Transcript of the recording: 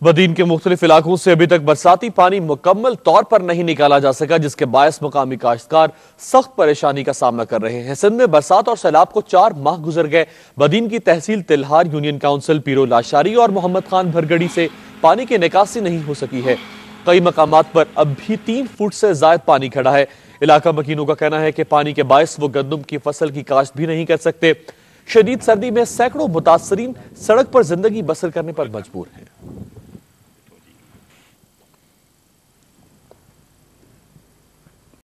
बदीन के मुख्तलिफ इलाकों से अभी तक बरसाती पानी मुकम्मल तौर पर नहीं निकाला जा सका, जिसके बायस मुकामी काश्तकार सख्त परेशानी का सामना कर रहे हैं। सिंध में बरसात और सैलाब को 4 माह गुजर गए। बदीन की तहसील तिल्हार, यूनियन काउंसिल पीरो लाशारी और मोहम्मद खान भरगड़ी से पानी की निकासी नहीं हो सकी है। कई मकामात पर अब भी 3 फुट से ज्यादा पानी खड़ा है। इलाका मकीनों का कहना है कि पानी के बायस वो गंदम की फसल की काश्त भी नहीं कर सकते। शदीद सर्दी में सैकड़ों मुतासरीन सड़क पर जिंदगी बसर करने पर मजबूर हैं।